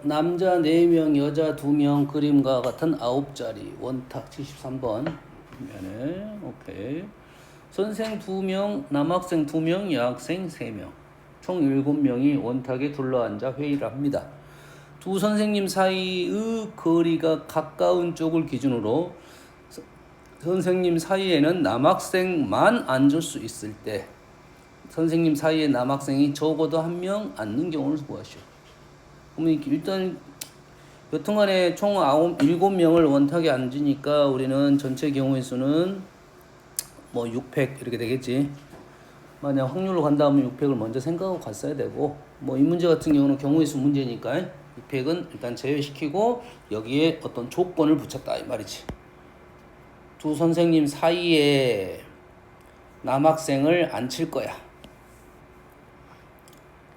남자 4명, 여자 2명, 그림과 같은 9자리. 원탁 73번. 면에 오케이. 선생 2명, 남학생 2명, 여학생 3명. 총 7명이 원탁에 둘러앉아 회의를 합니다. 두 선생님 사이의 거리가 가까운 쪽을 기준으로 선생님 사이에는 남학생만 앉을 수 있을 때 선생님 사이에 남학생이 적어도 1명 앉는 경우를 구하시오. 그러면 일단 여튼간에 총 7명을 원탁에 앉으니까 우리는 전체 경우의 수는 뭐 600 이렇게 되겠지. 만약 확률로 간다면 600을 먼저 생각하고 갔어야 되고, 뭐 이 문제 같은 경우는 경우의 수 문제니까 600은 일단 제외시키고 여기에 어떤 조건을 붙였다 이 말이지. 두 선생님 사이에 남학생을 앉힐 거야.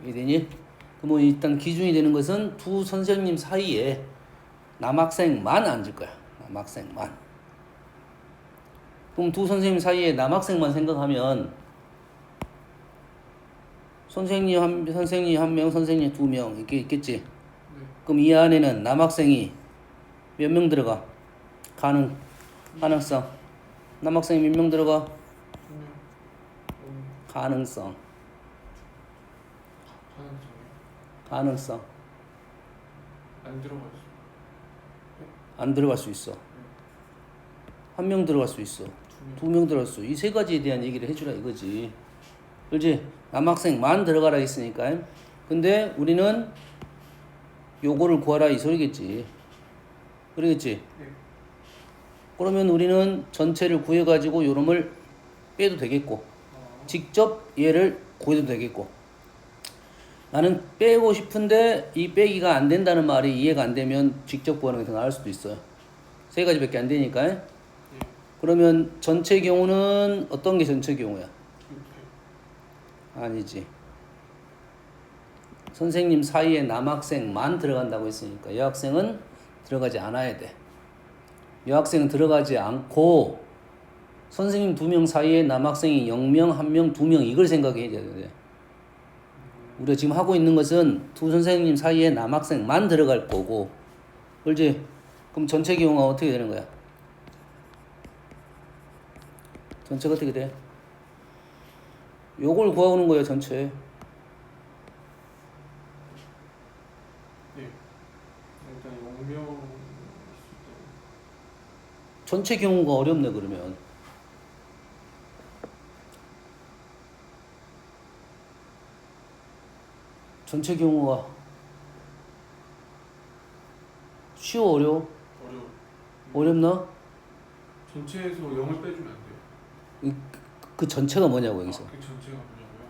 이해되니? 그럼 일단 기준이 되는 것은 두 선생님 사이에 남학생만 앉을 거야. 남학생만. 그럼 두 선생님 사이에 남학생만 생각하면 선생님 한 명, 선생님 2명 이렇게 있겠지. 네. 그럼 이 안에는 남학생이 몇 명 들어가? 가능성. 남학생이 몇 명 들어가? 가능성. 가능성. 안 들어갈 수 있어. 한 명 들어갈 수 있어. 2명 들어갈 수. 이 세 가지에 대한 얘기를 해주라 이거지. 그렇지? 남학생만 들어가라 했으니까. 근데 우리는 요거를 구하라 이 소리겠지. 그러겠지? 네. 그러면 우리는 전체를 구해가지고 요놈을 빼도 되겠고 직접 얘를 구해도 되겠고 나는 빼고 싶은데 이 빼기가 안 된다는 말이 이해가 안 되면 직접 구하는 게 더 나을 수도 있어요. 세 가지밖에 안 되니까. 네. 그러면 전체 경우는 어떤 게 전체 경우야? 아니지. 선생님 사이에 남학생만 들어간다고 했으니까 여학생은 들어가지 않아야 돼. 여학생은 들어가지 않고 선생님 2명 사이에 남학생이 0명, 1명, 2명 이걸 생각해야 돼. 우리가 지금 하고 있는 것은 두 선생님 사이에 남학생만 들어갈 거고 그렇지? 그럼 전체 경우가 어떻게 되는 거야? 전체가 어떻게 돼? 요걸 구하는 거예요, 전체. 네. 일단 0명 전체 경우가 어렵네, 그러면. 전체 경우가 쉬워, 어려워? 어렵나? 전체에서 0을 빼주면 안 돼요. 그 전체가 뭐냐고, 여기서. 그 전체가 뭐냐고요?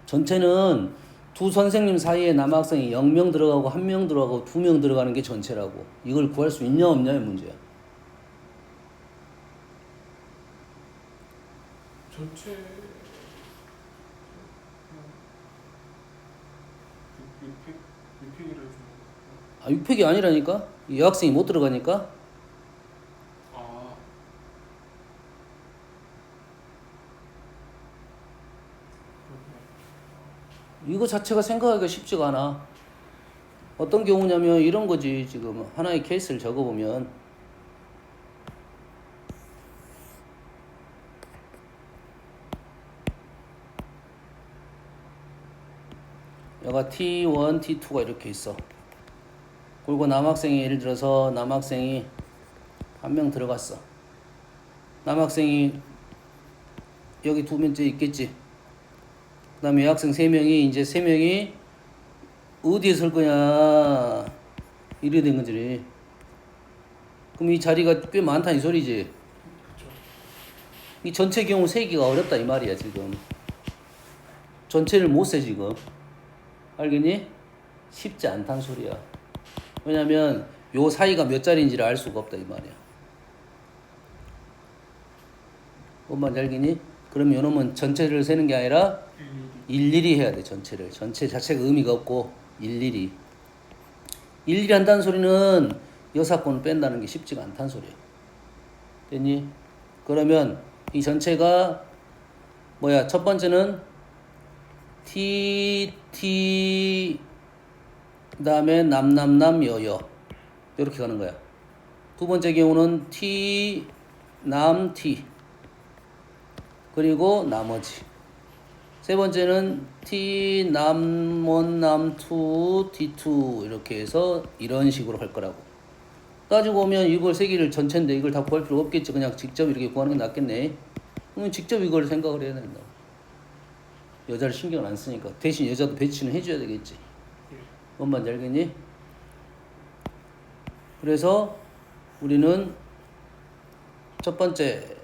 전체는 두 선생님 사이에 남학생이 0명 들어가고 1명 들어가고 2명 들어가는 게 전체라고. 이걸 구할 수 있냐 없냐의 문제야. 전체 600이라 해주면 6팩이 아니라니까? 이 여학생이 못 들어가니까? 이거 자체가 생각하기가 쉽지가 않아. 어떤 경우냐면 이런 거지. 지금 하나의 케이스를 적어보면 여가 T1, T2가 이렇게 있어. 그리고 남학생이 예를 들어서 남학생이 1명 들어갔어. 남학생이 여기 2명째 있겠지. 그 다음에 여학생 3명이 이제 3명이 어디에 설 거냐 이래 된 거지. 그럼 이 자리가 꽤 많다 이 소리지. 이 전체 경우 세기가 어렵다 이 말이야 지금. 전체를 못 세 지금. 알겠니? 쉽지 않단 소리야. 왜냐면 요 사이가 몇 자리인지를 알 수가 없다 이 말이야. 뭔 말인지 알겠니? 그럼 요놈은 전체를 세는 게 아니라 일일이 해야 돼. 전체를. 전체 자체가 의미가 없고 일일이 한다는 소리는 여사건을 뺀다는 게 쉽지가 않다는 소리야. 됐니? 그러면 이 전체가 뭐야? 첫 번째는 T 그 다음에 남남남 여여 이렇게 가는 거야. 두 번째 경우는 T 남 T 그리고 나머지. 세 번째는 T 남1 남2 T2 이렇게 해서 이런 식으로 할 거라고. 따지고 보면 이걸 세 개를 전체인데 이걸 다 구할 필요 없겠지. 그냥 직접 이렇게 구하는 게 낫겠네. 그러면 직접 이걸 생각을 해야 된다. 여자를 신경을 안 쓰니까. 대신 여자도 배치는 해줘야 되겠지. 뭔 말인지 알겠니? 그래서 우리는 첫 번째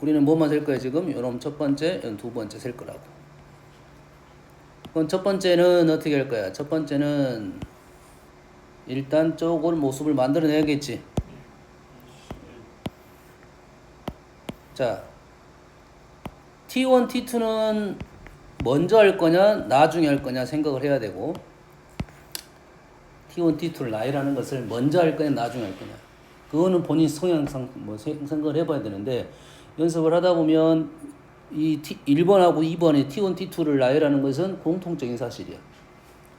우리는 뭐만 셀 거야 지금? 이런 첫 번째, 이런 두 번째 셀 거라고. 그럼 첫 번째는 어떻게 할 거야? 첫 번째는 일단 쪼글 모습을 만들어내야겠지. 자, T1, T2는 먼저 할 거냐, 나중에 할 거냐 생각을 해야 되고, T1, T2를 나열하는 것을 먼저 할 거냐, 나중에 할 거냐. 그거는 본인 성향상 뭐 생각을 해봐야 되는데, 연습을 하다 보면 이 1번하고 2번의 T1, T2를 나열하는 것은 공통적인 사실이야.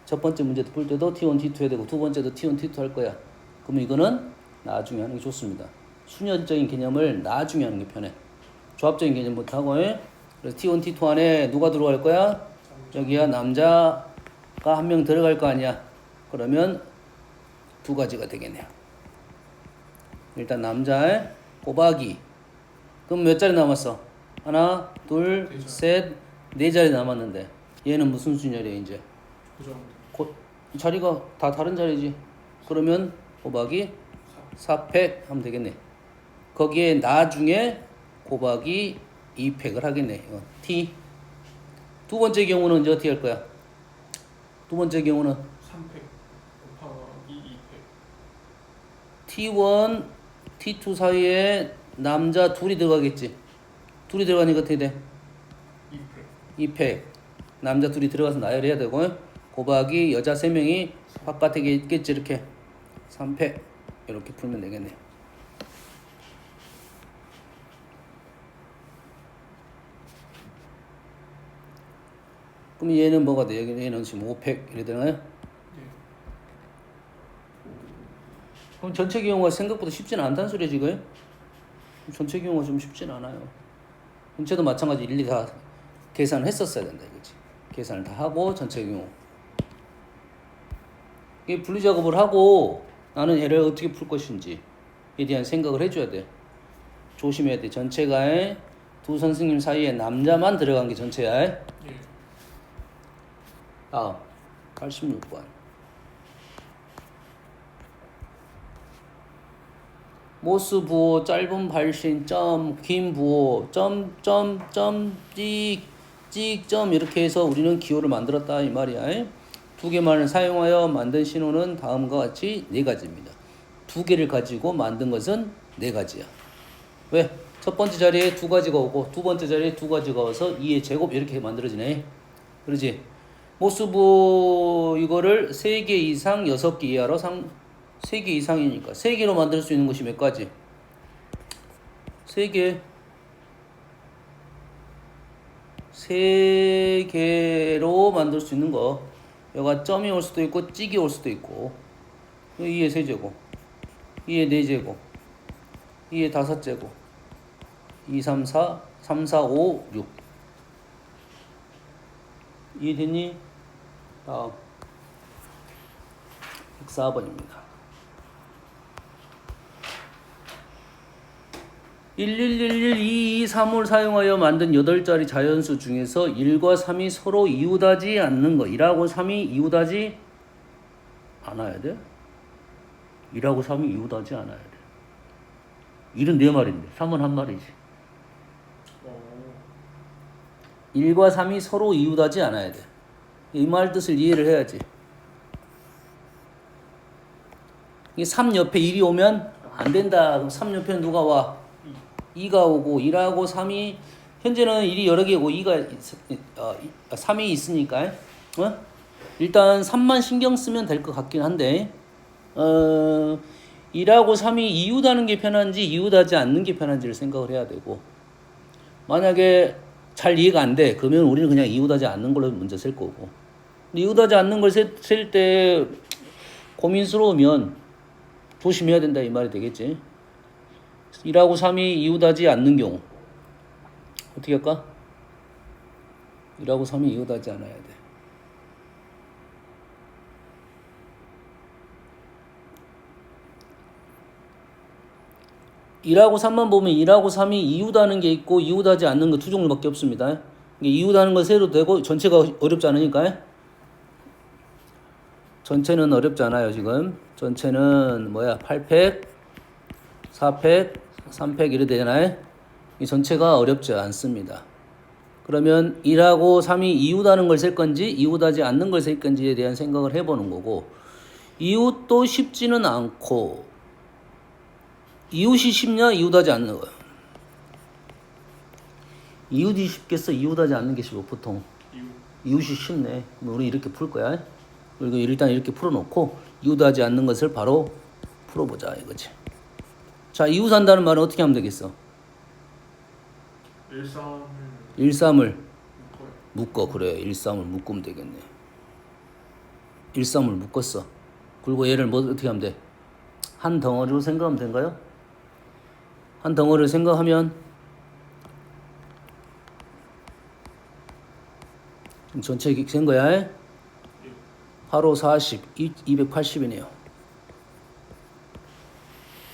첫 번째 문제도 풀 때도 T1, T2 해야 되고 두 번째도 T1, T2 할 거야. 그럼 이거는 나중에 하는 게 좋습니다. 순연적인 개념을 나중에 하는 게 편해. 조합적인 개념 못하고 그래서 T1, T2 안에 누가 들어갈 거야? 여기야 남자가 한 명 들어갈 거 아니야. 그러면 두 가지가 되겠네요. 일단 남자의 곱하기. 그럼 몇 자리 남았어? 하나, 둘, 셋, 네 자리 남았는데 얘는 무슨 순열이야 이제? 자리가 다 다른 자리지. 그러면 곱하기 4팩 하면 되겠네. 거기에 나중에 곱하기 2팩을 하겠네. T. 두 번째 경우는 이제 어떻게 할 거야? 두 번째 경우는 3팩 곱하기 2팩. T1, T2 사이에 남자 둘이 들어가겠지. 둘이 들어가니까 어떻게 돼? 2팩. 2팩. 남자 둘이 들어가서 나열해야 되고 곱하기 여자 3명이 바깥에 있겠지. 이렇게 3팩 이렇게 풀면 되겠네요. 그럼 얘는 뭐가 돼? 얘는 지금 5팩 이래 되나요? 네. 그럼 전체 경우가 생각보다 쉽지는 않다는 소리야 지금. 전체 경우가 좀 쉽지는 않아요. 전체도 마찬가지 일일이 다 계산을 했었어야 된다 이거지. 계산을 다 하고 전체 경우. 이 분리 작업을 하고 나는 얘를 어떻게 풀 것인지에 대한 생각을 해줘야 돼. 조심해야 돼. 전체가 두 선생님 사이에 남자만 들어간 게 전체야. 예. 다음 86번. 모스 부호 짧은 발신 점 긴 부호 찍 이렇게 해서 우리는 기호를 만들었다 이 말이야. 두 개만을 사용하여 만든 신호는 다음과 같이 네 가지입니다. 두 개를 가지고 만든 것은 네 가지야. 왜? 첫 번째 자리에 두 가지가 오고 두 번째 자리에 두 가지가 와서 2의 제곱 이렇게 만들어지네. 그러지? 모스 부호 이거를 3개 이상 6개 이하로 3개 이상이니까 3개로 만들 수 있는 것이 몇 가지? 3개 3개로 만들 수 있는 거. 여기가 점이 올 수도 있고 찍이 올 수도 있고 2의 세제곱 2의 4제곱 2의 5제곱 2, 3, 4 3, 4, 5, 6 이해됐니? 다음 104번입니다. 11112223을 사용하여 만든 8자리 자연수 중에서 1과 3이 서로 이웃하지 않는 거. 1하고 3이 이웃하지 않아야 돼? 1하고 3이 이웃하지 않아야 돼. 1은 4마리인데 3은 1마리지. 1과 3이 서로 이웃하지 않아야 돼. 이 말 뜻을 이해를 해야지. 이 3 옆에 1이 오면 안 된다. 그럼 3 옆에는 누가 와? 2가 오고 1하고 3이 현재는 1이 여러 개고 3이 있으니까 일단 3만 신경 쓰면 될 것 같긴 한데 1하고 3이 이웃하는 게 편한지 이웃하지 않는 게 편한지를 생각을 해야 되고 만약에 잘 이해가 안 돼. 그러면 우리는 그냥 이웃하지 않는 걸로 문제 쓸 거고 이웃하지 않는 걸 셀 때 고민스러우면 조심해야 된다 이 말이 되겠지. 1하고 3이 이웃하지 않는 경우 어떻게 할까? 1하고 3이 이웃하지 않아야 돼. (1하고 3만) 보면 1하고 3이 이웃하는 게 있고 이웃하지 않는 거 두 종류밖에 없습니다. 이웃하는 거 세도 되고 전체가 어렵지 않으니까 전체는 어렵지 않아요. 지금 전체는 뭐야 8팩 4팩 3팩 이래 되잖아요. 이 전체가 어렵지 않습니다. 그러면 1하고 3이 이웃하는 걸 셀 건지 이웃하지 않는 걸 셀 건지에 대한 생각을 해보는 거고, 이웃도 쉽지는 않고 이웃이 쉽냐 이웃하지 않는 거야. 이웃이 쉽겠어 이웃하지 않는 게 쉽어. 보통 이웃이 쉽네. 우리 이렇게 풀 거야. 그리고 일단 이렇게 풀어놓고 이웃하지 않는 것을 바로 풀어보자 이거지. 자, 이웃한다는 말은 어떻게 하면 되겠어? 1,3을 묶어. 그래, 1,3을 묶으면 되겠네. 1,3을 묶었어. 그리고 얘를 뭐 어떻게 하면 돼? 한 덩어리로 생각하면 된가요? 한 덩어리를 생각하면 지금 전체 된 거야. 8, 5, 40, 280이네요.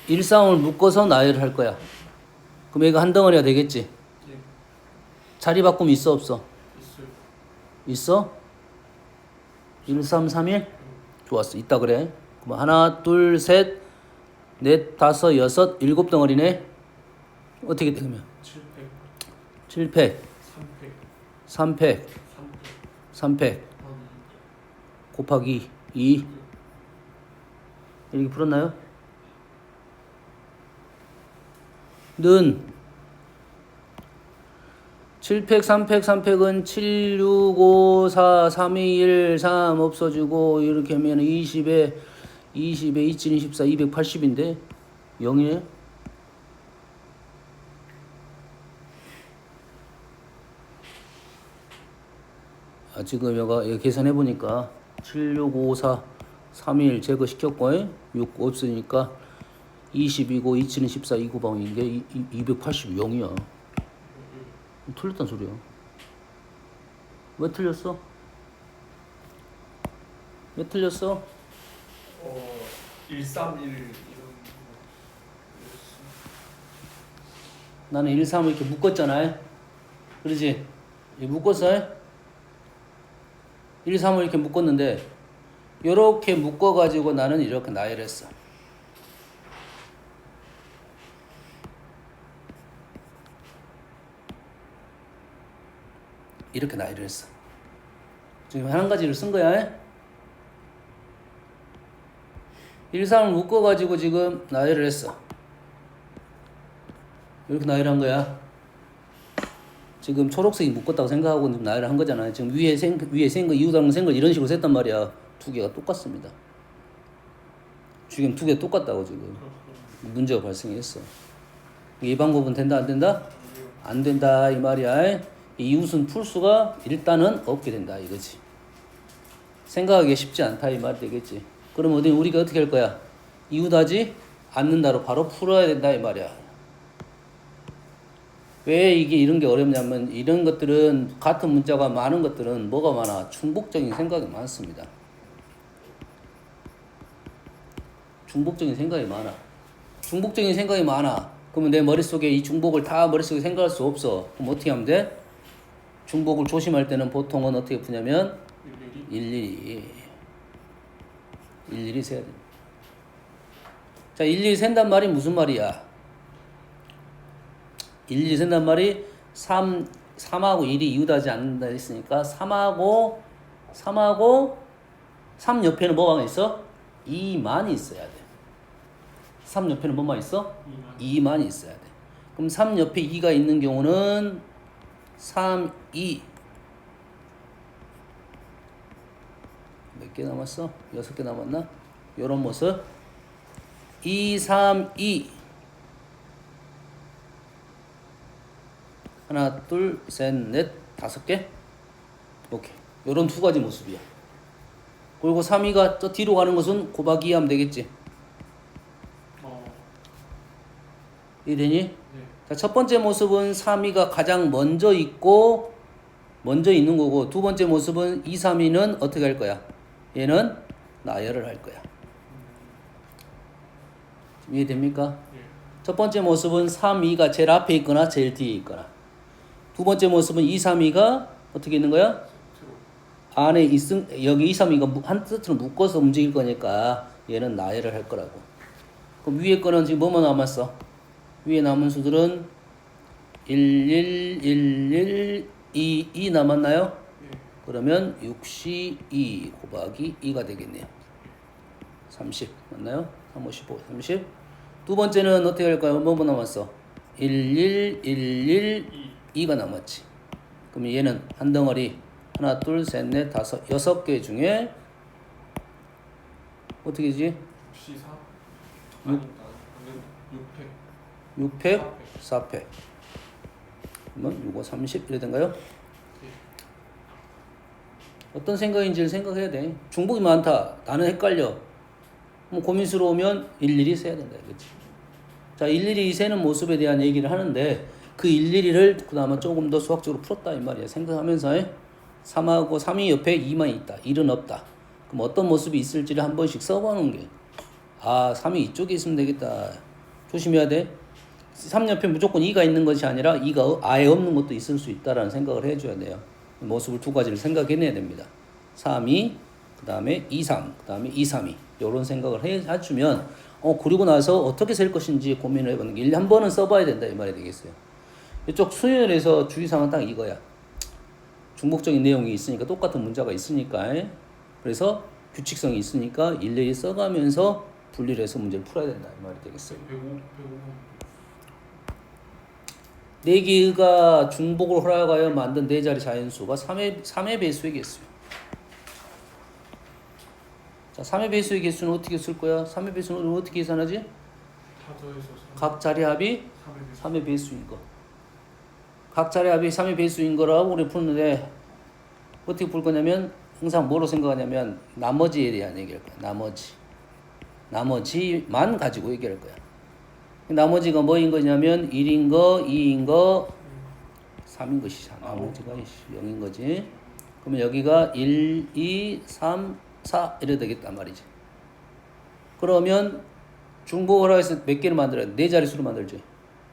1,3을 묶어서 나열을 할 거야. 그럼 얘가 한 덩어리가 되겠지? 자리 바꿈 있어 없어? 있어? 1, 3, 3, 1? 좋았어. 있다 그래. 그럼 하나, 둘, 셋, 넷, 다섯, 여섯, 7덩어리네. 어떻게 돼 그러면? 7팩 3팩 3팩 곱하기 2 이렇게 풀었나요? 는 7팩 3팩 3팩은 7, 6, 5, 4, 3, 2, 1, 3 없어지고 이렇게 하면 20에 27, 24, 280인데 0이네. 지금 여기 계산해 보니까 7, 6, 5, 4, 3, 1 제거시켰고 6 없으니까 22고 27은 14, 29방인데 280 0이야. 틀렸단 소리야. 왜 틀렸어? 왜 틀렸어? 131 이런 나는 1, 3을 이렇게 묶었잖아. 그러지? 묶었어? 1, 3을 이렇게 묶었는데 이렇게 묶어가지고 나는 이렇게 나열했어. 이렇게 나열을 했어. 지금 한 가지를 쓴 거야. 1, 3을 묶어가지고 지금 나열을 했어. 이렇게 나열한 거야. 지금 초록색이 묶었다고 생각하고 나열을 한 거잖아요. 지금 위에 센 거, 이웃하는 센 걸 이런 식으로 셌단 말이야. 두 개가 똑같습니다. 지금 두 개 똑같다고 지금 문제가 발생했어. 이 방법은 된다 안 된다? 안 된다 이 말이야. 이웃은 풀 수가 일단은 없게 된다 이거지. 생각하기 쉽지 않다 이 말이 되겠지. 그럼 우리가 어떻게 할 거야? 이웃하지 않는다로 바로 풀어야 된다 이 말이야. 왜 이게 이런 게 어렵냐면 이런 것들은 같은 문자가 많은 것들은 뭐가 많아? 중복적인 생각이 많습니다. 중복적인 생각이 많아. 중복적인 생각이 많아. 그러면 내 머릿속에 이 중복을 다 머릿속에 생각할 수 없어. 그럼 어떻게 하면 돼? 중복을 조심할 때는 보통은 어떻게 푸냐면 일일이 세야 돼. 자, 일일이 센단 말이 무슨 말이야? 일일이 센단 말이 3하고 1이 이웃하지 않는다 했으니까 3하고 3 옆에는 뭐가 있어? 2만이 있어야 돼. 3 옆에는 뭐만 있어? 2만이 있어야 돼. 그럼 3 옆에 2가 있는 경우는 3, 2 몇 개 남았어? 6개 남았나? 요런 모습 2, 3, 2 하나, 둘, 셋, 넷, 5개. 오케이. 요런 두 가지 모습이야. 그리고 3위가 저 뒤로 가는 것은 곱하기 2 하면 되겠지. 이해되니? 네. 자, 첫 번째 모습은 3위가 가장 먼저 있고 먼저 있는 거고, 두 번째 모습은 2, 3위는 어떻게 할 거야? 얘는 나열을 할 거야. 이해됩니까? 예. 첫 번째 모습은 3, 2가 제일 앞에 있거나 제일 뒤에 있거나, 두 번째 모습은 2, 3, 2가 어떻게 있는 거야? 안에 여기 2, 3, 2가 한 세트로 묶어서 움직일 거니까 얘는 나열을 할 거라고. 그럼 위에 거는 지금 뭐만 남았어? 위에 남은 수들은 1, 1, 1, 1, 2 남았나요? 예. 그러면 6시 2 곱하기 2가 되겠네요. 30 맞나요? 3, 5, 15, 30. 두 번째는 어떻게 할까요? 뭐 남았어? 1, 1, 1, 1, 2가 남았지. 그럼 얘는 한 덩어리 하나, 둘, 셋, 넷, 다섯, 6개 중에 어떻게 되지? 64? 육. 아니다. 6팩. 6팩, 4팩. 그러면 6, 5, 30 이래 된가요? 예. 어떤 생각인지를 생각해야 돼. 중복이 많다. 나는 헷갈려. 고민스러우면 일일이 세야 된다. 그렇지? 자, 일일이 세는 모습에 대한 얘기를 하는데 그 일일이를 그다음에 조금 더 수학적으로 풀었다 이 말이야. 생각하면서 3하고 3이 옆에 2만 있다. 1은 없다. 그럼 어떤 모습이 있을지를 한 번씩 써보는 게, 3이 이쪽에 있으면 되겠다. 조심해야 돼. 3 옆에 무조건 2가 있는 것이 아니라 2가 아예 없는 것도 있을 수 있다라는 생각을 해줘야 돼요. 모습을 두 가지를 생각해내야 됩니다. 3, 2, 그 다음에 2, 3, 그 다음에 2, 3, 2. 이런 생각을 해주면 그리고 나서 어떻게 셀 것인지 고민을 해보는 게, 1, 한 번은 써봐야 된다 이 말이 되겠어요. 이쪽 수열에서 주의사항은 딱 이거야. 중복적인 내용이 있으니까, 똑같은 문자가 있으니까, 그래서 규칙성이 있으니까 일일이 써가면서 분리를 해서 문제를 풀어야 된다 이 말이 되겠어요. 105. 4개가 중복을 허락하여 만든 4자리 자연수가 3의 배수의 개수요. 자, 3의 배수의 개수는 어떻게 쓸 거야? 3의 배수는 어떻게 계산하지? 다 더해서 각 자리 합이 3의 3의 배수인 거. 각 자리 합이 3의 배수인 거라고 우리 푸는데 어떻게 풀 거냐면, 항상 뭐로 생각하냐면 나머지에 대한 얘기할 거야. 나머지만 가지고 얘기할 거야. 나머지가 뭐인 거냐면 1인 거, 2인 거, 3인 것이잖아. 나머지가 0인 거지. 그러면 여기가 1, 2, 3, 4 이래 되겠단 말이지. 그러면 중복을 해서 몇 개를 만들어야 돼? 4자리 수로 만들지.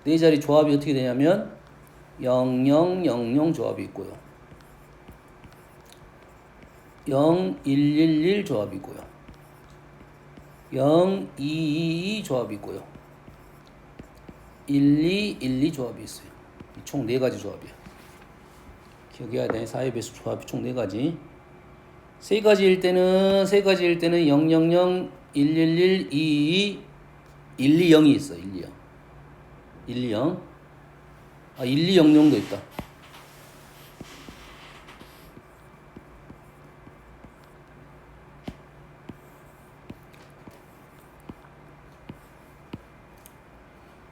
4자리 조합이 어떻게 되냐면 0, 0, 0, 0 조합이 있고요. 0, 1, 1, 1 조합이 있고요. 0, 2, 2, 2 조합이 있고요. 1, 2, 1, 2 조합이 있어요. 총 4가지 조합이야. 기억해야 돼. 4의 배수 조합이 총 4가지. 3가지일 때는 0, 0, 0, 1, 1, 1, 2, 2, 1, 2, 0이 있어. 1, 2, 0. 1, 2, 0. 1, 2, 0, 0도 있다.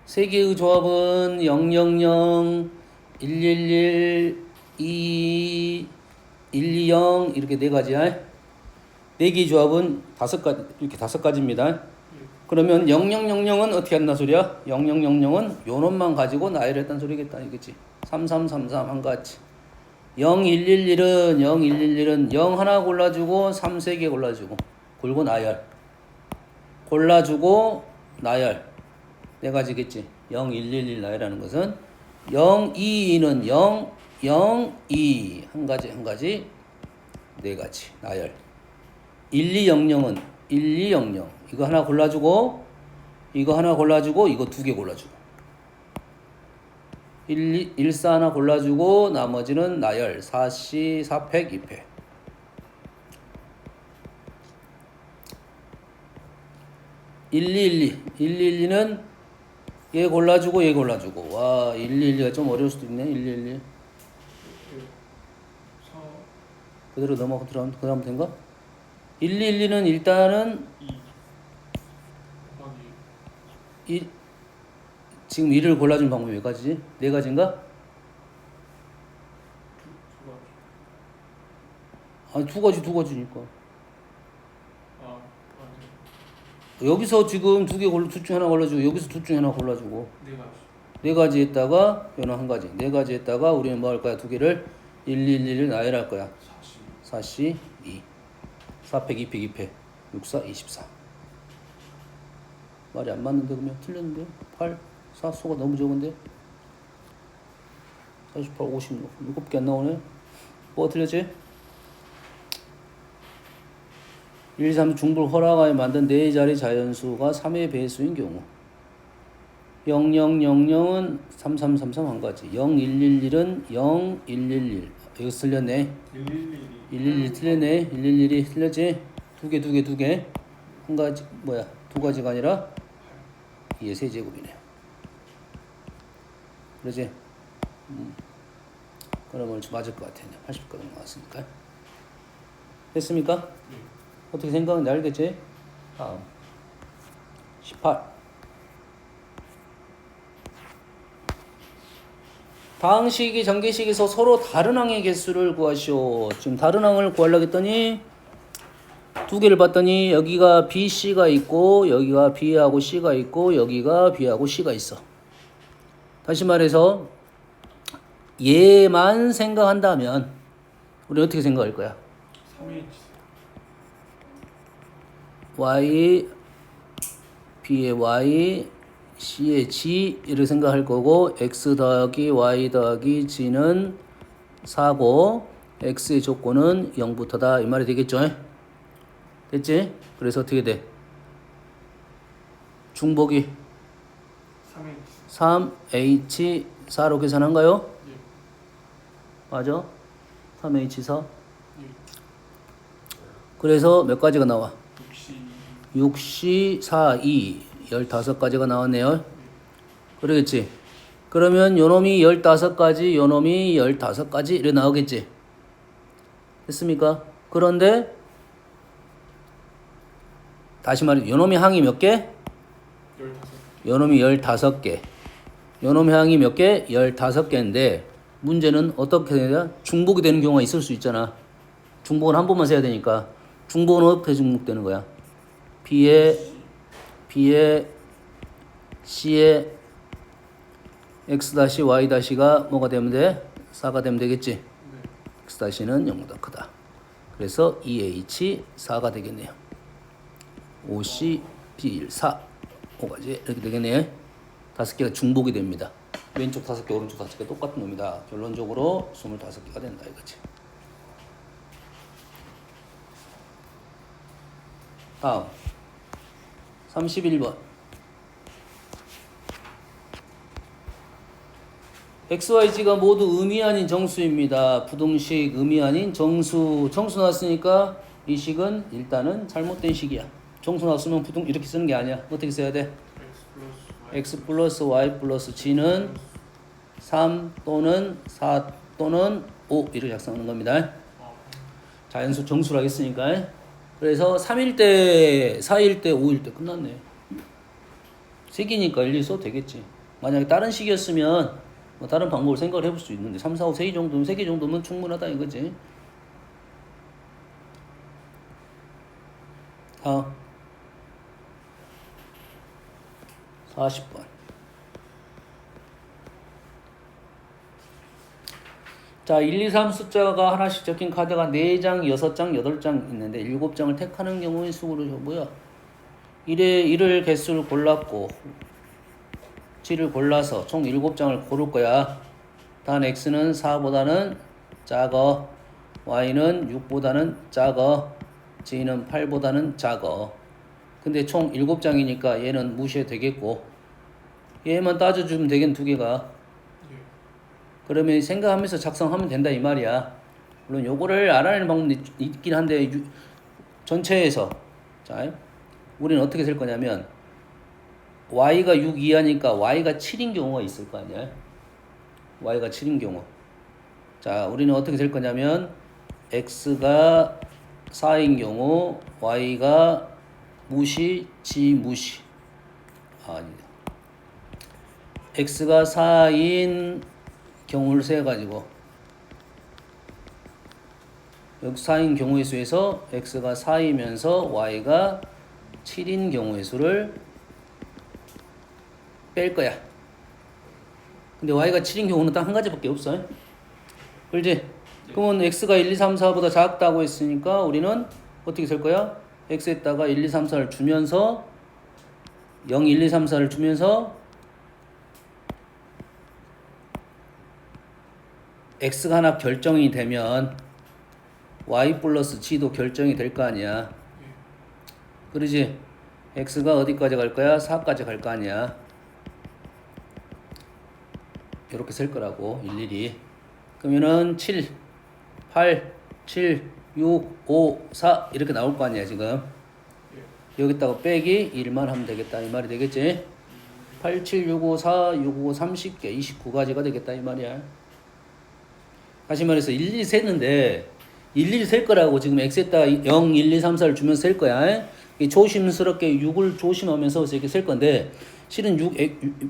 세 개의 조합은 0, 0, 0, 1, 1, 1, 2, 1, 2, 0 이렇게 4가지야. 4개의 조합은 5가지, 이렇게 5가지입니다. 그러면 0, 0, 0, 0은 어떻게 한다 소리야? 0, 0, 0, 0은 요 놈만 가지고 나열했다는 소리겠다 이거지. 3, 3, 3, 3 한 가지. 0, 1, 1, 1은 0, 1, 1, 1은 0 하나 골라주고 3, 3개 골라주고 그리고 나열. 골라주고 나열. 4가지겠지. 0, 1, 1, 1 나열하는 것은 0, 2, 2는 0, 0, 2 한 가지 4가지 나열. 1, 2, 0, 0은 1, 2, 0, 0 이거 하나 골라주고 이거 하나 골라주고 이거 2개 골라주고 1, 2, 1, 4 하나 골라주고 나머지는 나열 4시 4팩 2팩. (1, 2, 1, 2) 1, 2, 1, 2는 얘 골라주고 얘 골라주고. 와 1, 2, 1, 2가 좀 어려울 수도 있네. 1, 2, 1, 2 그대로 넘어가고 들어가면 그 다음 된가? 1, 2, 1, 2는 일단은 1, 지금 1을 골라준 방법이 몇 가지지? 4가지인가? 아니 2가지니까 여기서 지금 둘 중 하나 골라주고 여기서 둘 중 하나 골라주고 네 가지. 네 가지 했다가 요는 한 가지 네 가지 했다가 우리는 뭐 할 거야? 두 개를 1, 1, 1을 나열할 거야. 4C 2 4팩 2팩 2팩 6, 4, 24 말이 안 맞는데 그러면 틀렸는데 8, 4 수가 너무 적은데 48, 56 7개 안 나오네. 뭐가 틀렸지? 1, 3 중불 허락하에 만든 4자리 자연수가 3의 배수인 경우 0, 0, 0, 0은 3, 3, 3, 3 한 가지 0, 1, 1, 1은 0, 1, 1, 1 여기 틀렸네. 111 틀렸네. 111이 틀렸지? 두 개. 한 가지, 뭐야? 두 가지가 아니라 2의 세제곱이네. 그러지? 그러면 좀 맞을 것 같아. 80까지 나왔으니까. 됐습니까? 네. 어떻게 생각하는지 알겠지? 다음. 18. 다항식이 전개식에서 서로 다른 항의 개수를 구하시오. 지금 다른 항을 구하려고 했더니 두 개를 봤더니 여기가 B, C가 있고 여기가 B하고 C가 있고 여기가 B하고 C가 있어. 다시 말해서 얘만 생각한다면 우리 어떻게 생각할 거야? 3H. Y, B의 Y, C의 G 이렇게 생각할 거고 X 더하기 Y 더하기 G는 4고 X의 조건은 0부터다 이 말이 되겠죠? 됐지? 그래서 어떻게 돼? 중복이 3H. 3H 4로 계산한가요? 예. 맞아? 3H 4 예. 그래서 몇 가지가 나와? 6C. 6C 4 2 15가지가 나왔네요. 그러겠지? 그러면 요놈이 15가지 요놈이 15가지 이렇게 나오겠지? 됐습니까? 그런데 다시 말해 요놈이 항이 몇 개? 15. 요놈이 15개 요놈 항이 몇 개? 15개인데 문제는 어떻게 되냐? 중복이 되는 경우가 있을 수 있잖아. 중복은 한 번만 세야 되니까 중복은 어떻게 중복되는 거야? B에 C에 X-Y-가 뭐가 되면 돼? 4가 되면 되겠지? 네. X-는 0보다 크다. 그래서 2H 4가 되겠네요. 5C B1 4 5가지 이렇게 되겠네요. 5개가 중복이 됩니다. 왼쪽 5개 오른쪽 5개 똑같은 놈이다. 결론적으로 25개가 된다 이거지. 다음 31번 XYZ가 모두 음이 아닌 정수입니다. 부등식 음이 아닌 정수 나왔으니까 이 식은 일단은 잘못된 식이야. 정수 나왔으면 부등 이렇게 쓰는 게 아니야. 어떻게 써야 돼? X 플러스 Y 플러스 G는 3 또는 4 또는 5 이렇게 작성하는 겁니다. 자연수 정수라고 했으니까. 그래서 3일 때, 4일 때, 5일 때 끝났네. 색이니까 일일이 써도 되겠지. 만약에 다른 식이었으면 뭐 다른 방법을 생각을 해볼 수 있는데 3, 4, 5, 3개 정도면 3개 정도면 충분하다 이거지. 다음 40번 자 1, 2, 3 숫자가 하나씩 적힌 카드가 4장, 6장, 8장 있는데 7장을 택하는 경우의 수로 뭐야? 1을 개수를 골랐고 G를 골라서 총 7장을 고를 거야. 단 X는 4보다는 작어, Y는 6보다는 작어, G는 8보다는 작어. 근데 총 7장이니까 얘는 무시해도 되겠고 얘만 따져주면 되겠네. 2개가. 그러면 생각하면서 작성하면 된다 이 말이야. 물론 요거를 알아내는 방법이 있긴 한데 전체에서 자 우리는 어떻게 쓸 거냐면 Y가 6 이하니까 Y가 7인 경우가 있을 거 아니야. Y가 7인 경우. 자, 우리는 어떻게 될 거냐면 X가 4인 경우 Y가 무시, G 무시. 아니다. X가 4인 경우를 세가지고 여기 4인 경우의 수에서 X가 4이면서 Y가 7인 경우의 수를 뺄 거야. 근데 y가 7인 경우는 딱 한 가지밖에 없어. 그렇지? 그러면 x가 1, 2, 3, 4보다 작다고 했으니까 우리는 어떻게 쓸 거야? x에다가 1, 2, 3, 4를 주면서 0, 1, 2, 3, 4를 주면서 x가 하나 결정이 되면 y 플러스 g도 결정이 될 거 아니야. 그러지? x가 어디까지 갈 거야? 4까지 갈 거 아니야. 이렇게 쓸 거라고 일일이. 그러면은 7, 8, 7, 6, 5, 4 이렇게 나올 거 아니야 지금. 여기다가 빼기 1만 하면 되겠다 이 말이 되겠지. 8, 7, 6, 5, 4, 6, 5, 30개 29가지가 되겠다 이 말이야. 다시 말해서 일일이 셌는데 일일이 셀 거라고 지금 x에다가 0, 1, 2, 3, 4를 주면서 셀 거야. 조심스럽게 6을 조심하면서 이렇게 셀 건데 실은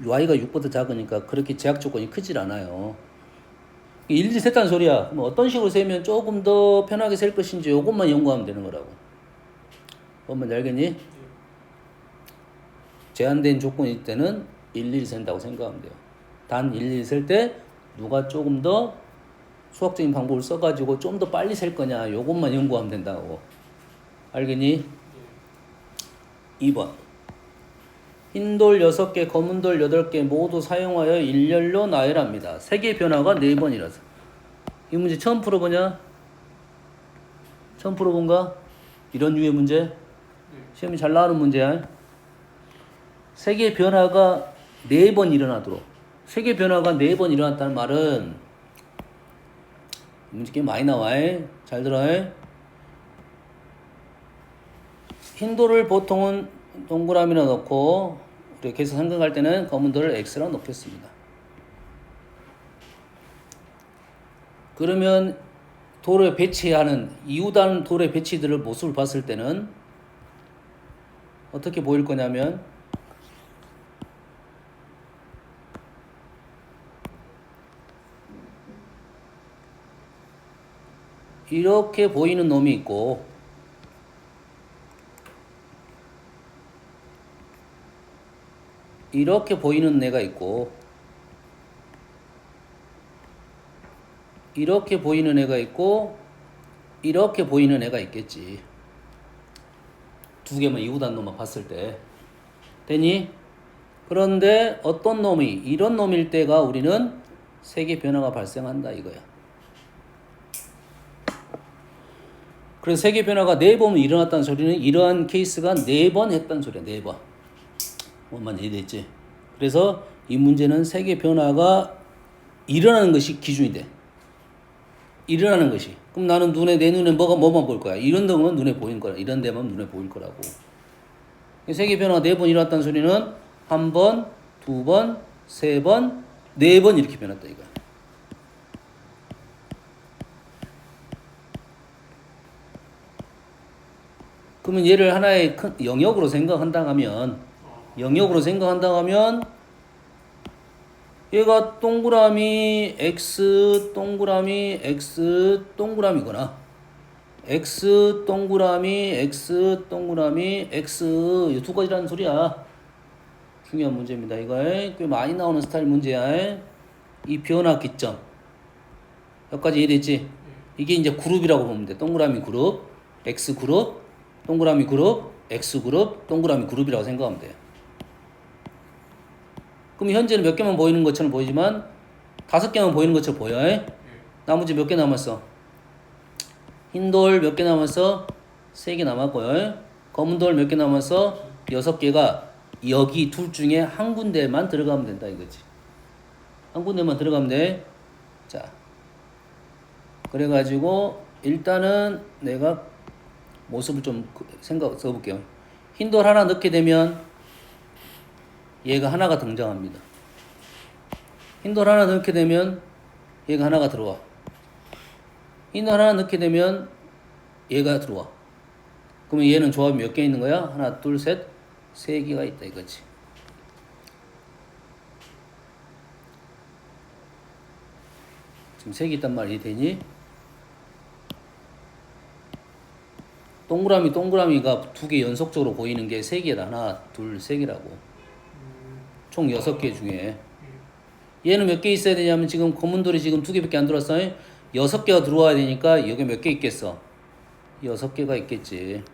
y가 6보다 작으니까 그렇게 제약 조건이 크질 않아요. 일일이 셌다는 소리야. 뭐 어떤 식으로 세면 조금 더 편하게 셀 것인지 이것만 연구하면 되는 거라고. 뭔지 알겠니? 제한된 조건일 때는 일일이 센다고 생각하면 돼요. 단 일일이 셀 때 누가 조금 더 수학적인 방법을 써가지고 좀 더 빨리 셀 거냐 요것만 연구하면 된다고. 알겠니? 2번 흰돌 6개 검은돌 8개 모두 사용하여 일렬로 나열합니다. 색의 변화가 4번이라서 이 문제 처음 풀어보냐? 처음 풀어본가? 이런 류의 문제? 시험이 잘 나오는 문제야. 색의 변화가 4번 일어나도록. 색의 변화가 4번 일어났다는 말은 문제 꽤 많이 나와. 잘 들어. 흰돌을 보통은 동그라미로 넣고 이렇게 해서 생각할 때는 검은 돌을 X로 넣겠습니다. 그러면 돌에 배치하는 이웃한 돌의 배치들을 모습을 봤을 때는 어떻게 보일 거냐면 이렇게 보이는 놈이 있고 이렇게 보이는 애가 있고 이렇게 보이는 애가 있고 이렇게 보이는 애가 있겠지. 두 개만 이웃한 놈만 봤을 때 되니? 그런데 어떤 놈이 이런 놈일 때가 우리는 색의 변화가 발생한다 이거야. 그래서 색의 변화가 4번 일어났다는 소리는 이러한 케이스가 4번 했다는 소리야. 4번. 뭔만 이해됐지? 그래서 이 문제는 색의 변화가 일어나는 것이 기준이 돼. 일어나는 것이. 그럼 나는 내 눈에 뭐만 보일 거야? 이런 데만 눈에 보일 거야. 이런 데만 눈에 보일 거라고. 색의 변화가 4번 일어났다는 소리는 1번, 2번, 3번, 4번 이렇게 변했다 이거야. 그러면 얘를 하나의 큰 영역으로 생각한다면 얘가 동그라미 x 동그라미 x 동그라미거나 x 동그라미 x 동그라미 x 이 두 가지라는 소리야. 중요한 문제입니다. 이거 꽤 많이 나오는 스타일 문제야. 이 변화 기점 여기까지 이해됐지? 이게 이제 그룹이라고 보면 돼. 동그라미 그룹 x 그룹 동그라미 그룹 x 그룹 동그라미 그룹이라고 생각하면 돼. 그럼 현재는 몇 개만 보이는 것처럼 보이지만 5개만 보이는 것처럼 보여. 나머지 몇 개 남았어? 흰돌 몇 개 남았어? 3개 남았고요. 검은돌 몇 개 남았어? 6개가 여기 둘 중에 한 군데만 들어가면 된다 이거지. 한 군데만 들어가면 돼. 자, 그래가지고 일단은 내가 모습을 좀 써볼게요. 흰돌 하나 넣게 되면 얘가 하나가 등장합니다. 흰돌 하나 넣게 되면 얘가 하나가 들어와. 흰돌 하나 넣게 되면 얘가 들어와. 그러면 얘는 조합이 몇 개 있는 거야? 하나, 둘, 셋, 3개가 있다 이거지. 지금 3개 있단 말이 되니? 동그라미가 두 개 연속적으로 보이는 게 세 개다. 하나, 둘, 세 개라고. 총 6개 중에. 얘는 몇 개 있어야 되냐면 지금 검은 돌이 지금 2개밖에 안 들어왔어요. 6개가 들어와야 되니까 여기 몇 개 있겠어? 6개가 있겠지.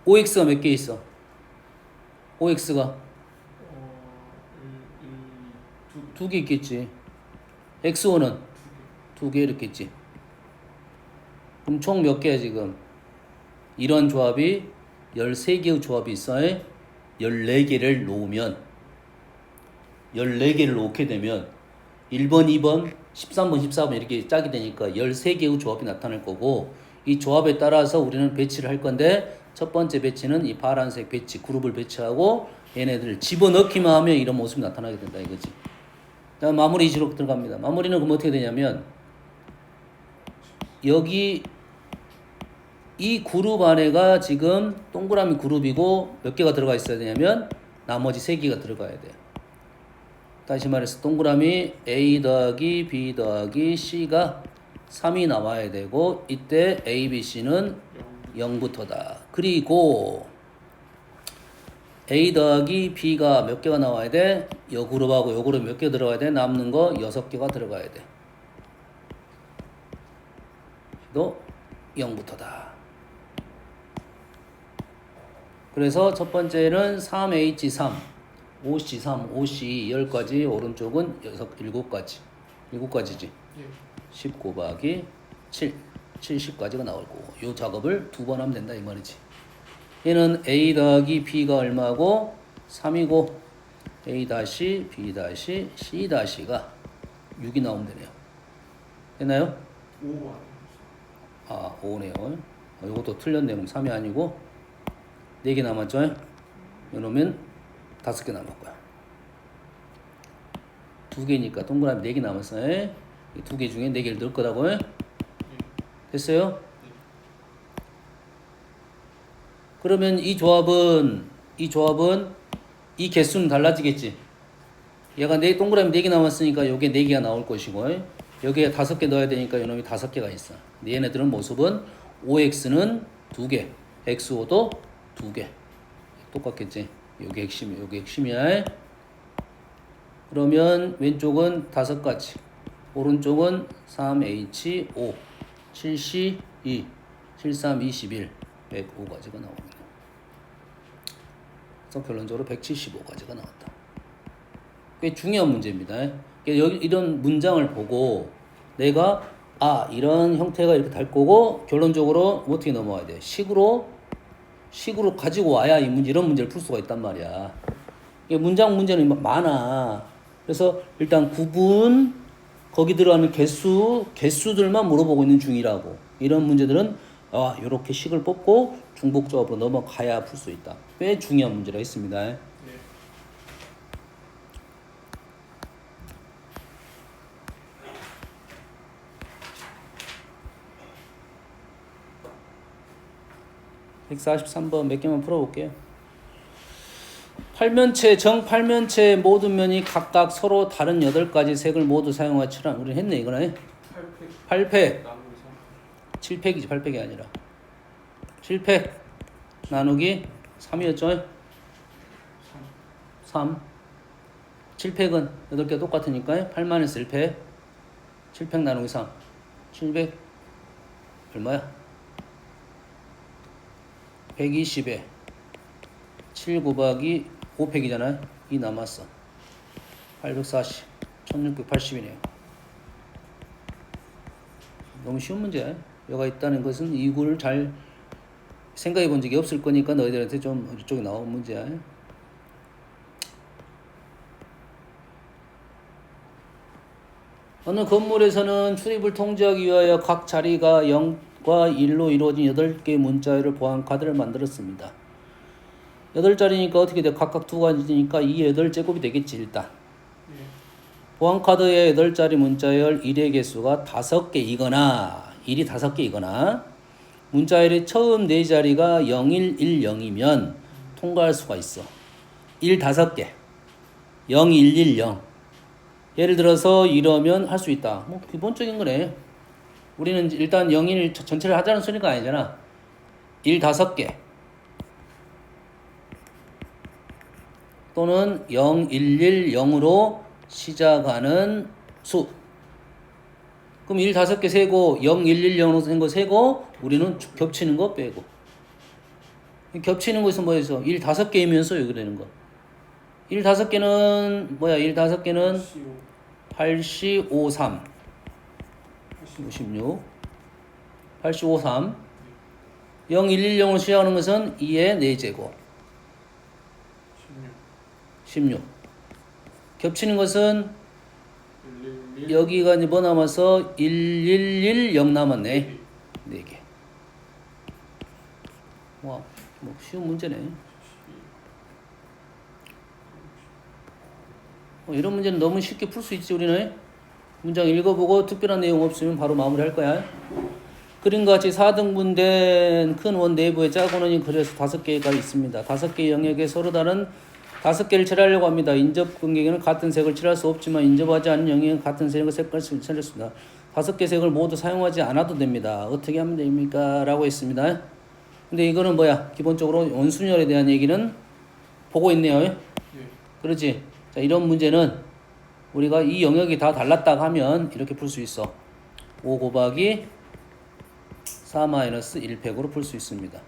OX가 몇 개 있어? OX가 2개 있겠지. X1은 2개 이렇게 있지. 그럼 총 몇 개야 지금? 이런 조합이 13개의 조합이 있어요. 14개를 놓으면 14개를 놓게 되면 1번, 2번, 13번, 14번 이렇게 짝이 되니까 13개의 조합이 나타날 거고 이 조합에 따라서 우리는 배치를 할 건데 첫 번째 배치는 이 파란색 배치 그룹을 배치하고 얘네들을 집어넣기만 하면 이런 모습이 나타나게 된다 이거지. 자, 마무리 지로 들어갑니다. 마무리는 그럼 어떻게 되냐면 여기 이 그룹 안에가 지금 동그라미 그룹이고 몇 개가 들어가 있어야 되냐면 나머지 3개가 들어가야 돼. 다시 말해서 동그라미 A 더하기 B 더하기 C가 3이 나와야 되고 이때 A, B, C는 0부터다. 그리고 A 더하기 B가 몇 개가 나와야 돼? 요 그룹하고 요 그룹 몇 개 들어가야 돼? 남는 거 6개가 들어가야 돼. 또 0부터다. 그래서 첫 번째는 3H3, OC3, OC 10가지, 오른쪽은 7가지. 7가지지. 10 곱하기 7, 70까지가 나올 거고 이 작업을 2번 하면 된다 이 말이지. 얘는 A 더하기 B가 얼마고 3이고 A 다시 B 다시 C 다시가 6이 나오면 되네요. 됐나요? 5번. 아 5네요. 이것도 틀렸네. 그럼 3이 아니고 4개 남았죠? 이러면 5개 남을 거야. 2개니까 동그라미 4개 남았어요. 이 2개 중에 4개를 넣을 거라고. 됐어요? 그러면 이 조합은 이 개수는 달라지겠지. 얘가 동그라미 4개 남았으니까 요게 4개가 나올 것이고 여기에 5개 넣어야 되니까 이놈이 5개가 있어. 얘네들은 모습은 OX는 2개, XO도 2개. 똑같겠지. 요게 핵심이야. 그러면 왼쪽은 5가지, 오른쪽은 3H5, 7C2, 73, 21, 105가지가 나옵니다. 그래서 결론적으로 175가지가 나왔다. 꽤 중요한 문제입니다. 여기 이런 문장을 보고 내가 이런 형태가 이렇게 될 거고 결론적으로 어떻게 넘어가야 돼? 식으로 가지고 와야 이런 문제를 풀 수가 있단 말이야. 문장 문제는 많아. 그래서 일단 구분, 거기 들어가는 개수들만 물어보고 있는 중이라고. 이런 문제들은 이렇게 식을 뽑고 중복조합으로 넘어가야 풀 수 있다. 꽤 중요한 문제라 했습니다. 네. 143번 몇 개만 풀어볼게요. 정팔면체 모든 면이 각각 서로 다른 8가지 색을 모두 사용하여 칠한. 우리 했네 이거네. 8팩. 7팩이지 8팩이 아니라. 7팩 나누기 3이었죠? 3. 7팩은 8개 똑같으니까 8-1팩. 7팩 나누기 3. 700 얼마야? 120에 7 곱하기 5팩이잖아요. 2 남았어. 840. 1680이네요. 너무 쉬운 문제야. 여가 있다는 것은 이구를 잘 생각해 본 적이 없을 거니까 너희들한테 좀 이쪽에 나온 문제야. 어느 건물에서는 출입을 통제하기 위하여 각 자리가 0과 1로 이루어진 8개의 문자열을 보안카드를 만들었습니다. 8자리니까 어떻게 돼? 각각 2가지니까 이 8제곱이 되겠지 일단. 보안카드의 8자리 문자열 1의 개수가 5개이거나 1이 5개이거나 문자열의 처음 4자리가 0110이면 통과할 수가 있어. 1 5개 0110 예를 들어서 이러면 할 수 있다. 뭐 기본적인 거네. 우리는 일단 0, 1 전체를 하자는 소리가 아니잖아. 1 5개 또는 0, 1, 1, 0으로 시작하는 수. 그럼 1 5개 세고 0, 1, 1, 0으로 된 거 세고 우리는 겹치는 거 빼고. 겹치는 것은 뭐였어? 1 5개이면서 여기 되는 거. 1 5개는 뭐야? 1 5개는 8, 5, 3 56 8, 5, 3 0, 1, 1, 0으로 시작하는 것은 2의 4제곱 16 겹치는 것은 1, 여기가 이제 뭐 남아서 1, 1, 1, 0 남았네. 4개. 와, 뭐 쉬운 문제네. 이런 문제는 너무 쉽게 풀 수 있지 우리는. 문장 읽어보고 특별한 내용 없으면 바로 마무리할 거야. 그림과 같이 4등분된 큰 원 내부에 작은 원이 그려서 5개가 있습니다. 5개의 영역에 서로 다른 5개를 칠하려고 합니다. 인접 간격에는 같은 색을 칠할 수 없지만 인접하지 않은 영역은 같은 색을 칠했습니다. 5개 색을 모두 사용하지 않아도 됩니다. 어떻게 하면 됩니까? 라고 했습니다. 근데 이거는 뭐야? 기본적으로 원순열에 대한 얘기는 보고 있네요. 예. 그렇지? 자, 이런 문제는 우리가 이 영역이 다 달랐다고 하면 이렇게 풀 수 있어. 5 곱하기 4 마이너스 1팩으로 풀 수 있습니다.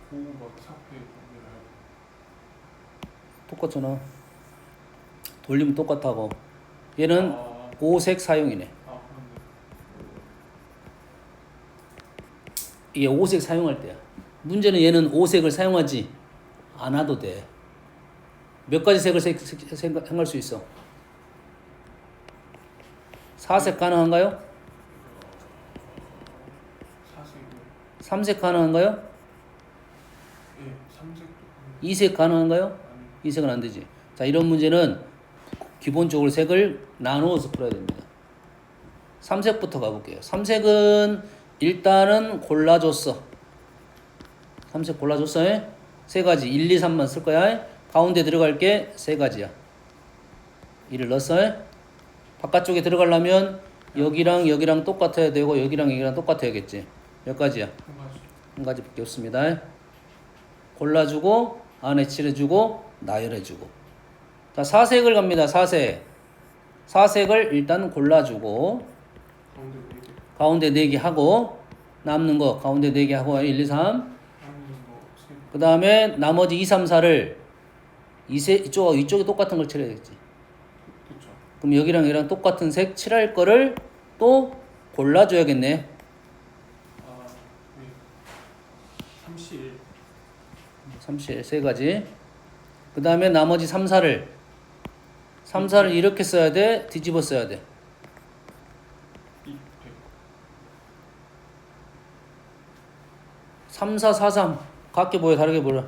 9 막 4패 관계를 똑같잖아. 돌리면 똑같다고. 얘는 아, 5색 사용이네. 그런데 이게 5색 사용할 때야. 문제는 얘는 5색을 사용하지 않아도 돼. 몇 가지 색을 생각할 수 있어? 4색 가능한가요? 4색이요. 3색 가능한가요? 예, 3색도 2색 가능한가요? 아니. 2색은 안 되지. 자, 이런 문제는 기본적으로 색을 나누어서 풀어야 됩니다. 3색부터 가볼게요. 3색은 일단은 골라줬어. 3색 골라줬어. 세 가지. 1, 2, 3만 쓸 거야. 가운데 들어갈 게 세 가지야. 1을 넣었어. 바깥쪽에 들어가려면 여기랑 여기랑 똑같아야 되고 여기랑 여기랑 똑같아야겠지. 몇 가지야? 한 가지. 한 가지밖에 없습니다. 골라주고 안에 칠해주고 나열해주고. 자, 4색을 갑니다. 4색. 4색을 일단 골라주고 가운데 4개. 가운데 4개 하고 남는 거 가운데 4개 하고 1, 2, 3. 남는 거 3개. 그 다음에 나머지 2, 3, 4를 이쪽에 똑같은 걸 칠해야겠지. 그렇죠. 그럼 여기랑 여기랑 똑같은 색 칠할 거를 또 골라줘야겠네. 아, 예. 31. 30, 세 가지. 그 다음에 나머지 3, 4를 이렇게 써야 돼? 뒤집어 써야 돼? 200. 3, 4, 4, 3 같게 보여 다르게 보여?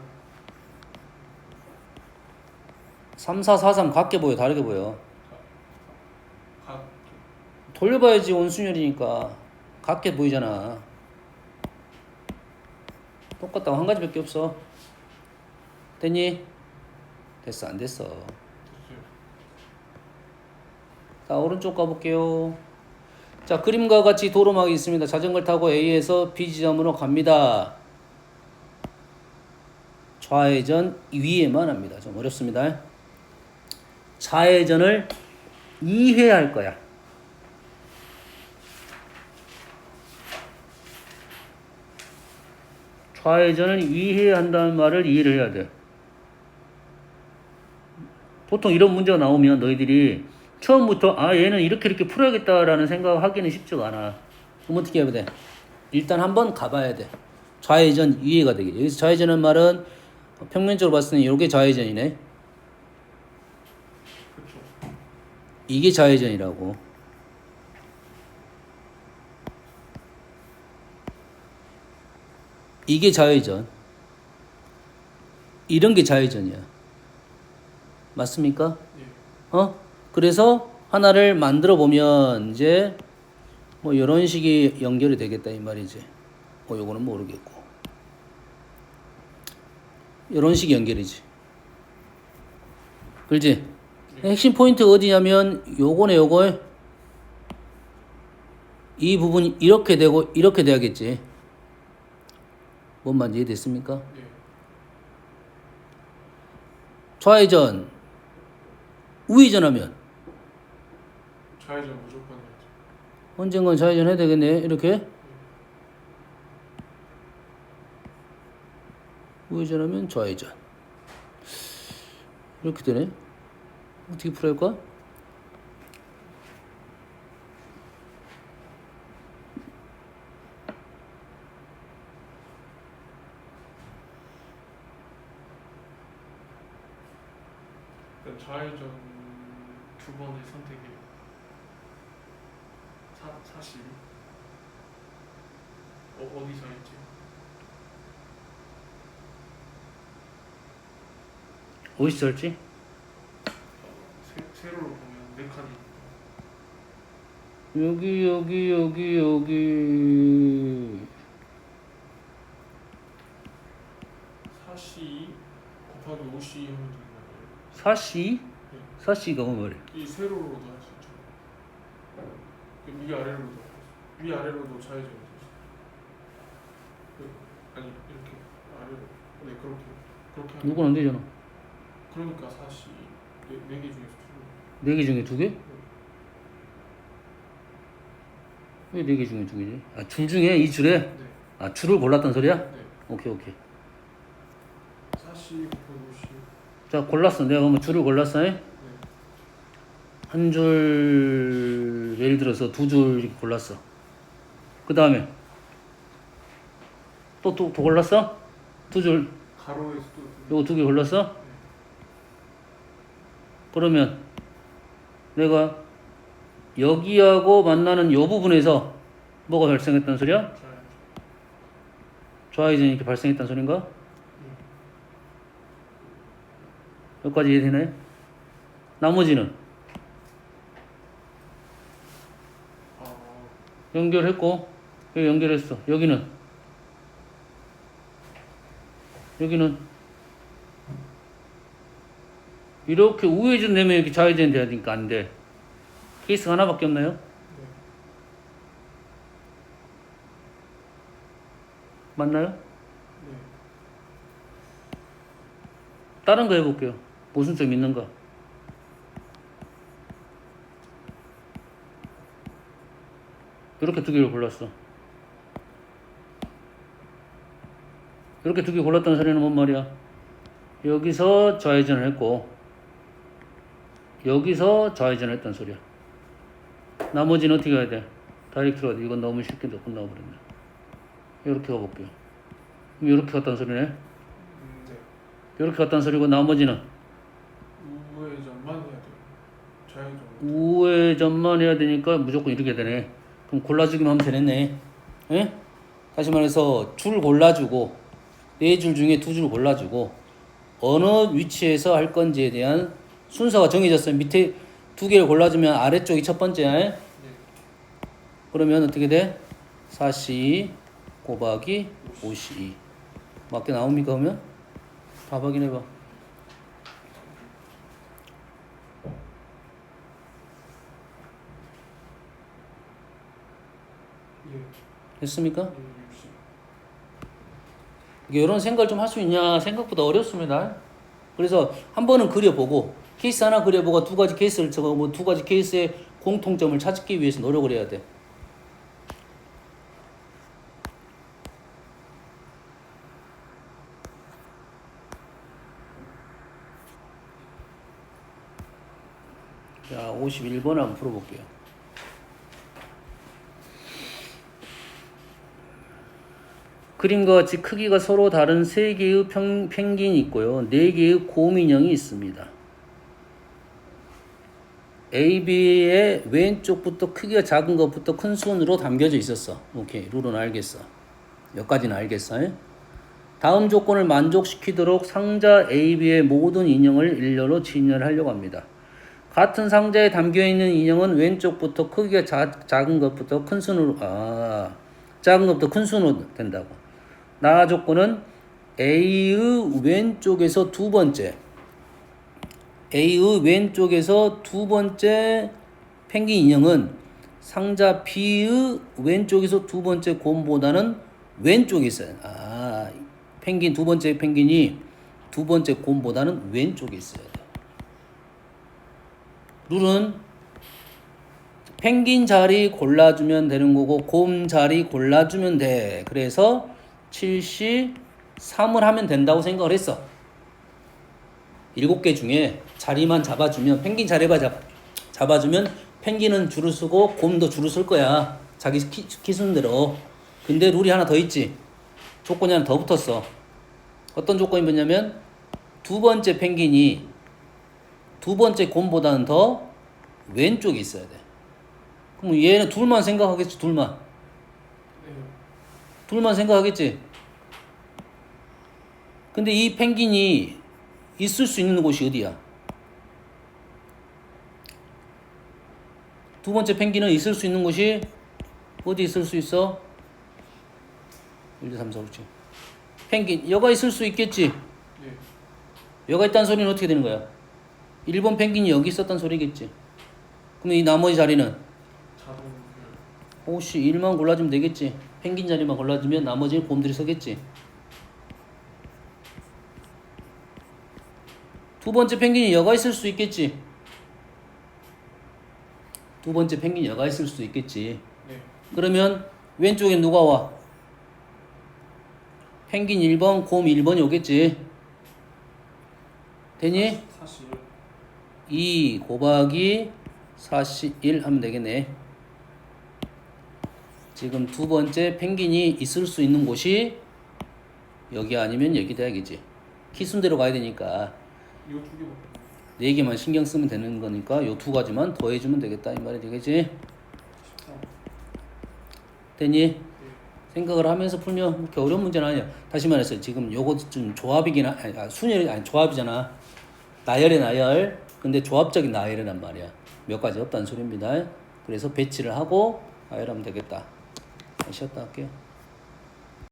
3, 4, 4, 3 같게 보여 다르게 보여? 각. 돌려봐야지. 원순열이니까 같게 보이잖아. 똑같다고 한 가지밖에 없어. 됐니? 됐어 안 됐어? 됐어요. 자, 오른쪽 가볼게요. 자, 그림과 같이 도로막이 있습니다. 자전거를 타고 A에서 B 지점으로 갑니다. 좌회전 위에만 합니다. 좀 어렵습니다. 좌회전을 2회 할 거야. 좌회전을 2회 한다는 말을 이해를 해야 돼. 보통 이런 문제가 나오면 너희들이 처음부터 얘는 이렇게 풀어야겠다라는 생각을 하기는 쉽지가 않아. 그럼 어떻게 해야 돼? 일단 한번 가봐야 돼. 좌회전 이해가 되게. 여기서 좌회전은 말은 평면적으로 봤을 때는 이게 좌회전이네. 그렇죠. 이게 좌회전이라고. 이게 좌회전. 이런 게 좌회전이야. 맞습니까? 예. 그래서 하나를 만들어 보면 이제 뭐 이런 식이 연결이 되겠다 이 말이지. 요거는 모르겠고. 이런 식이 연결이지. 그렇지? 핵심 포인트 어디냐면 요거네 요거. 이 부분이 이렇게 되고 이렇게 돼야겠지. 뭔 말인지 이해됐습니까? 네. 좌회전, 우회전하면 좌회전 무조건 해야죠. 언젠간 좌회전 해야 되겠네. 이렇게 우회전하면 좌회전. 이렇게 되네. 어떻게 풀어야 할까? 그러니까 좌회전 두 번의 선택이에요. 42. 어디서 했지? 어디서 할지? 세로로 보면 네 칸이 여기 42 곱하기 52 하면 되는 거예요. 4C? 네. 4C가 뭐 말이야? 이 세로로도 할 수 있죠. 위아래로도 위아래로도 좌회전이 되죠. 아니 이렇게 아래로. 네 그렇게 하면. 이건 안 되잖아. 그러니까 42 네 개 중에서 두 4개 중에 2개? 왜 4개 중에 2개지? 아, 줄 중에 이 줄에? 개. 네. 아, 줄을 골랐단 소리야? 네. 오케이. 42 곱하기 50. 자, 골랐어. 내가 그러면 줄을 골랐어. 네. 한 줄, 예를 들어서 2줄 이렇게 골랐어. 그 다음에 또 골랐어? 2줄, 가로에서 또 요거 2개 골랐어? 그러면 내가 여기하고 만나는 요 부분에서 뭐가 발생했단 소리야? 좌회전. 좌회전이 이렇게 발생했단 소린가? 여기까지 이해되나요? 나머지는 연결했고 여기 연결했어. 여기는 이렇게 우회전 되면 이렇게 좌회전 돼야 되니까 안 돼. 케이스가 하나밖에 없나요? 네. 맞나요? 네. 다른 거 해볼게요. 모순점 있는가? 이렇게 2개를 골랐어. 이렇게 2개 골랐다는 소리는 뭔 말이야? 여기서 좌회전을 했고 여기서 좌회전을 했단 소리야. 나머지는 어떻게 해야 돼? 다이렉트로 가야 돼. 이건 너무 쉽게 끝나버렸네. 이렇게 가볼게요. 그럼 이렇게 갔다는 소리네. 네. 이렇게 갔다는 소리고 나머지는 우회전만 해야 돼요. 좌회전. 우회전만 해야 되니까 무조건 이렇게 되네. 그럼 골라주기만 하면 되겠네. 예? 다시 말해서 줄 골라주고 4줄 중에 2줄 골라주고 어느 위치에서 할 건지에 대한 순서가 정해졌어요. 밑에 2개를 골라주면 아래쪽이 첫 번째야. 네. 그러면 어떻게 돼? 4C 곱하기 52 맞게 나옵니까? 그러면? 다 확인해봐. 예. 됐습니까? 예. 60. 이게 이런 생각을 좀 할 수 있냐? 생각보다 어렵습니다. 그래서 한 번은 그려보고 케이스 하나 그려보고 2가지 케이스를 적어 뭐 2가지 케이스의 공통점을 찾기 위해서 노력을 해야 돼. 자, 51번 한번 풀어볼게요. 그림과 같이 크기가 서로 다른 3개의 펭귄이 있고요. 4개의 곰인형이 있습니다. A, B의 왼쪽부터 크기가 작은 것부터 큰 순으로 담겨져 있었어. 오케이, 룰은 알겠어. 여기까지는 알겠어. 다음 조건을 만족시키도록 상자 A, B의 모든 인형을 일렬로 진열하려고 합니다. 같은 상자에 담겨있는 인형은 왼쪽부터 크기가 작은 것부터 큰 순으로 작은 것부터 큰 순으로 된다고. 나 조건은 A의 왼쪽에서 두 번째 펭귄 인형은 상자 B의 왼쪽에서 두 번째 곰보다는 왼쪽에 있어요. 아, 펭귄 두 번째 펭귄이 두 번째 곰보다는 왼쪽에 있어야 돼요. 룰은 펭귄 자리 골라주면 되는 거고 곰 자리 골라주면 돼. 그래서 73을 하면 된다고 생각을 했어. 7개 중에 자리만 잡아주면 펭귄 자리만 잡아주면 펭귄은 줄을 쓰고 곰도 줄을 쓸 거야. 자기 기준대로. 근데 룰이 하나 더 있지. 조건이 하나 더 붙었어. 어떤 조건이 뭐냐면 두 번째 펭귄이 두 번째 곰보다는 더 왼쪽에 있어야 돼. 그럼 얘는 둘만 생각하겠지. 둘만. 네. 둘만 생각하겠지. 근데 이 펭귄이 있을 수 있는 곳이 어디야? 두 번째 펭귄은 있을 수 있는 곳이 어디 있을 수 있어? 1, 2, 3, 4, 5, 6. 펭귄 여가 있을 수 있겠지. 네. 여가 있다는 소리는 어떻게 되는 거야? 1번 펭귄이 여기 있었단 소리겠지. 그럼 이 나머지 자리는 자동 혹시 1만 골라주면 되겠지. 펭귄 자리만 골라주면 나머지는 곰들이 서겠지. 두 번째 펭귄이 여가 있을 수 있겠지. 두 번째 펭귄이 여가 있을 수 있겠지. 네. 그러면 왼쪽에 누가 와? 펭귄 1번, 곰 1번이 오겠지. 되니? 41. 2 곱하기 41 하면 되겠네. 지금 두 번째 펭귄이 있을 수 있는 곳이 여기 아니면 여기 돼야겠지. 키순대로 가야 되니까 이거 2개만. 4개만 신경 쓰면 되는 거니까 요 두 가지만 더해주면 되겠다 이 말이 되겠지. 14. 되니? 네. 생각을 하면서 풀면 그렇게 어려운 문제는 아니야. 다시 말해서 지금 요거 좀 조합이긴 순열이 아니 조합이잖아. 나열의 나열. 근데 조합적인 나열이란 말이야. 몇 가지 없다는 소리입니다. 그래서 배치를 하고 나열하면 되겠다. 쉬었다 할게요.